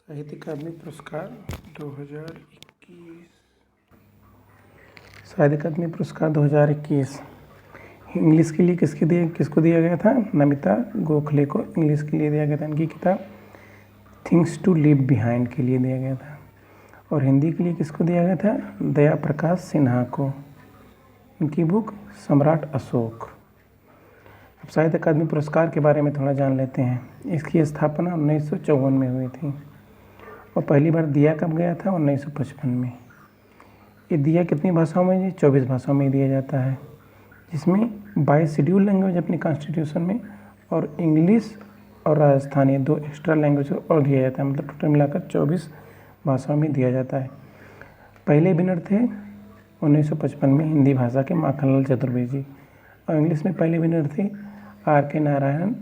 साहित्य अकादमी पुरस्कार 2021। साहित्य अकादमी पुरस्कार 2021 इंग्लिश के लिए किसको दिया गया था? नमिता गोखले को इंग्लिश के लिए दिया गया था। इनकी किताब थिंग्स टू लीव बिहाइंड के लिए दिया गया था। और हिंदी के लिए किसको दिया गया था? दया प्रकाश सिन्हा को। इनकी बुक सम्राट अशोक। अब साहित्य अकादमी पुरस्कार के बारे में थोड़ा जान लेते हैं। इसकी स्थापना 1954 में हुई थी और पहली बार दिया कब गया था? 1955 में। ये दिया कितनी भाषाओं में जी? 24 भाषाओं में दिया जाता है, जिसमें 22 शेड्यूल लैंग्वेज अपने कॉन्स्टिट्यूशन में और इंग्लिश और राजस्थानी 2 एक्स्ट्रा लैंग्वेज और दिया जाता है। मतलब टोटल मिलाकर 24 भाषाओं में दिया जाता है। पहले विनर थे 1955 में हिंदी भाषा के माखनलाल चतुर्वेदी और इंग्लिश में पहले विनर थे R.K. नारायण।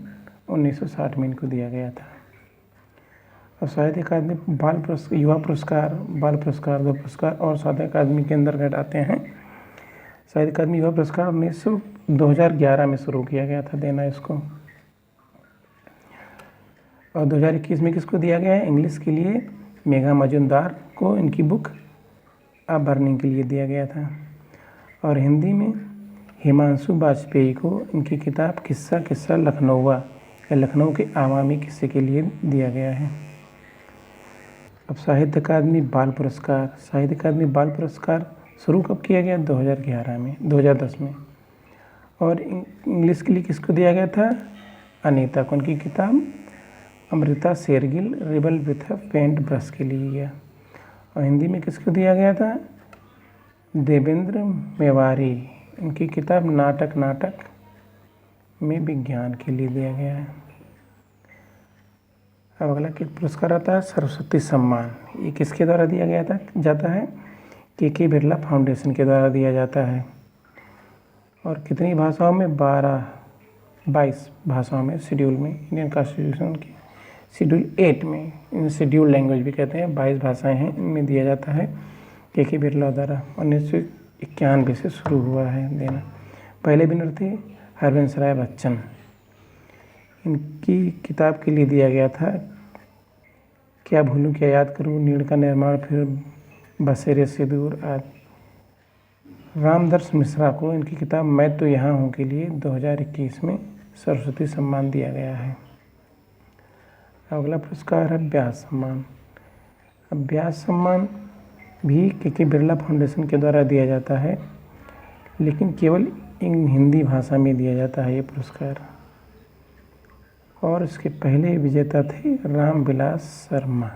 1960 में इनको दिया गया था। और साहित्य अकादमी बाल पुरस्कार, युवा पुरस्कार, बाल पुरस्कार 2 पुरस्कार और साहित्य अकादमी के अंतर्गत आते हैं। साहित्य अकादमी युवा पुरस्कार 2011 में शुरू किया गया था देना इसको। और 2021 में किसको दिया गया है? इंग्लिश के लिए मेघा मजुमदार को इनकी बुक अ बर्निंग के लिए दिया गया था। और हिंदी में हिमांशु वाजपेयी को इनकी किताब किस्सा लखनऊआ या लखनऊ के आवामी किस्से के लिए दिया गया है। अब साहित्य अकादमी बाल पुरस्कार। साहित्य अकादमी बाल पुरस्कार शुरू कब किया गया? 2010 में। और इंग्लिश के लिए किसको दिया गया था? अनीता को। उनकी किताब Amrita Shergil rebel with a paint brush के लिए गया। और हिंदी में किसको दिया गया था? देवेंद्र मेवारी। इनकी किताब नाटक में विज्ञान के लिए दिया गया है। अब अगला पुरस्कार आता है सरस्वती सम्मान। ये किसके द्वारा दिया गया जाता है? के बिरला फाउंडेशन के द्वारा दिया जाता है। और कितनी भाषाओं में? 22 भाषाओं में शेड्यूल में, इंडियन कॉन्स्टिट्यूशन की शेड्यूल 8 में, इन शेड्यूल लैंग्वेज भी कहते हैं, 22 भाषाएं हैं, इनमें दिया जाता है। के बिरला द्वारा 1991 से शुरू हुआ है देना। पहले विनर थे हरवंश राय बच्चन। इनकी किताब के लिए दिया गया था क्या भूलूं क्या याद करूं, नीड़ का निर्माण, फिर बसेरे से दूर आदि। रामदर्श मिश्रा को इनकी किताब मैं तो यहाँ हूँ के लिए 2021 में सरस्वती सम्मान दिया गया है। अगला पुरस्कार है व्यास सम्मान। अब व्यास सम्मान भी के बिरला फाउंडेशन के द्वारा दिया जाता है, लेकिन केवल हिंदी भाषा में दिया जाता है ये पुरस्कार। और इसके पहले विजेता थे रामविलास शर्मा।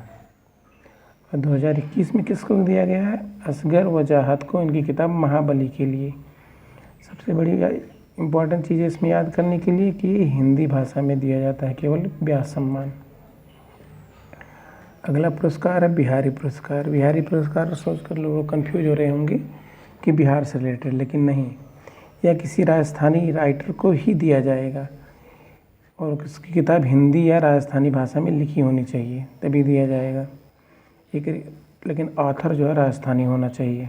और 2021 में किसको दिया गया है? असगर वजाहत को, इनकी किताब महाबली के लिए। सबसे बड़ी इम्पॉर्टेंट चीज़ इसमें याद करने के लिए कि ये हिंदी भाषा में दिया जाता है केवल व्यास सम्मान। अगला पुरस्कार है बिहारी पुरस्कार। बिहारी पुरस्कार सोचकर लोग कंफ्यूज हो रहे होंगे कि बिहार से रिलेटेड, लेकिन नहीं, यह किसी राजस्थानी राइटर को ही दिया जाएगा और उसकी किताब हिंदी या राजस्थानी भाषा में लिखी होनी चाहिए, तभी दिया जाएगा। लेकिन ऑथर जो है राजस्थानी होना चाहिए।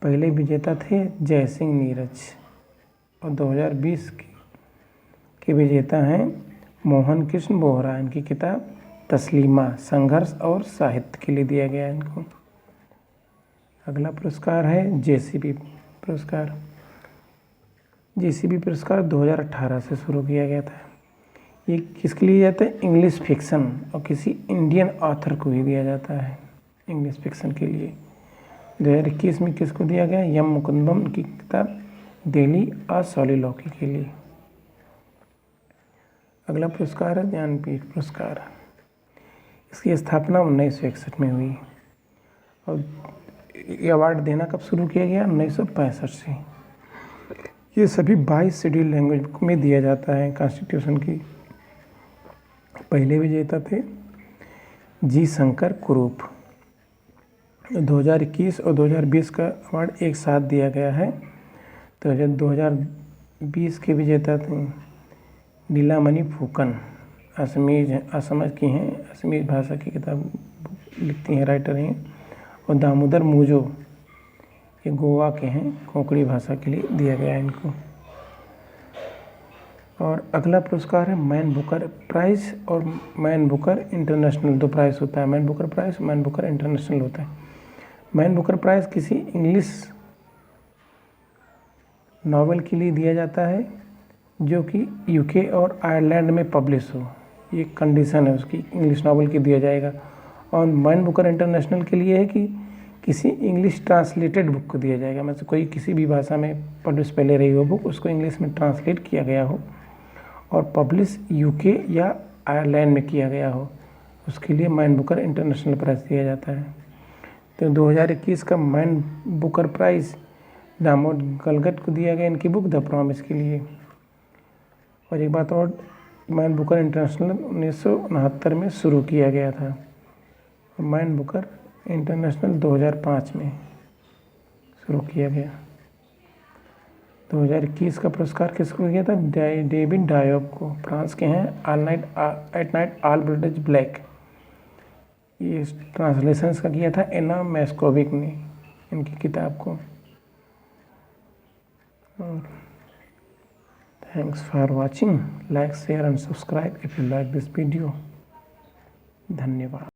पहले विजेता थे जय सिंह नीरज और 2020 के विजेता हैं मोहन कृष्ण बोहरा। इनकी किताब तस्लीमा संघर्ष और साहित्य के लिए दिया गया है इनको। अगला पुरस्कार है जेसीबी पुरस्कार। जेसीबी पुरस्कार 2018 से शुरू किया गया था। ये किसके लिए जाता है? इंग्लिश फिक्शन और किसी इंडियन ऑथर को ही दिया जाता है इंग्लिश फिक्शन के लिए। 2021 में किसको दिया गया? यम मुकुंदम की किताब डेली अ सॉलिलॉकी के लिए। अगला पुरस्कार है ज्ञानपीठ पुरस्कार। इसकी स्थापना 1961 में हुई और ये अवार्ड देना कब शुरू किया गया? 1965 से। ये सभी 22 शेड्यूल लैंग्वेज में दिया जाता है कॉन्स्टिट्यूशन की। पहले विजेता थे जी शंकर कुरूप। 2021 और 2020 का अवार्ड एक साथ दिया गया है। तो 2020 के विजेता थे नीलामणि फुकन, असमझ की हैं, असमीज भाषा की किताब लिखती हैं, राइटर हैं। और दामोदर मूजो, ये गोवा के हैं, कोंकणी भाषा के लिए दिया गया है इनको। और अगला पुरस्कार है मैन बुकर प्राइज़ और मैन बुकर इंटरनेशनल, दो प्राइज़ होता है, Man Booker prize, Man Booker international होता है। मैन बुकर प्राइज़ किसी इंग्लिश नॉवेल के लिए दिया जाता है जो कि यूके और आयरलैंड में पब्लिश हो, ये कंडीशन है उसकी, इंग्लिश नॉवेल की दिया जाएगा। और मैन बुकर इंटरनेशनल के लिए है कि किसी इंग्लिश ट्रांसलेटेड बुक को दिया जाएगा, मतलब कोई किसी भी भाषा में पब्लिश पहले रही हो बुक, उसको इंग्लिश में ट्रांसलेट किया गया हो और पब्लिश यूके या आयरलैंड में किया गया हो, उसके लिए मैन बुकर इंटरनेशनल प्राइज़ दिया जाता है। तो 2021 का मैन बुकर प्राइज़ दामोद गलगत को दिया गया इनकी बुक द प्रॉमिस के लिए। और एक बात और, मैन बुकर इंटरनेशनल 1969 में शुरू किया गया था, मैन बुकर इंटरनेशनल 2005 में शुरू किया गया। 2021 का पुरस्कार किसको दिया था? डेविड डायोब को, फ्रांस के हैं, at night all blood is black, ये ट्रांसलेशंस का किया था एना मैस्कोविक ने इनकी किताब को। और thanks for watching, like share and subscribe if you like this video. धन्यवाद।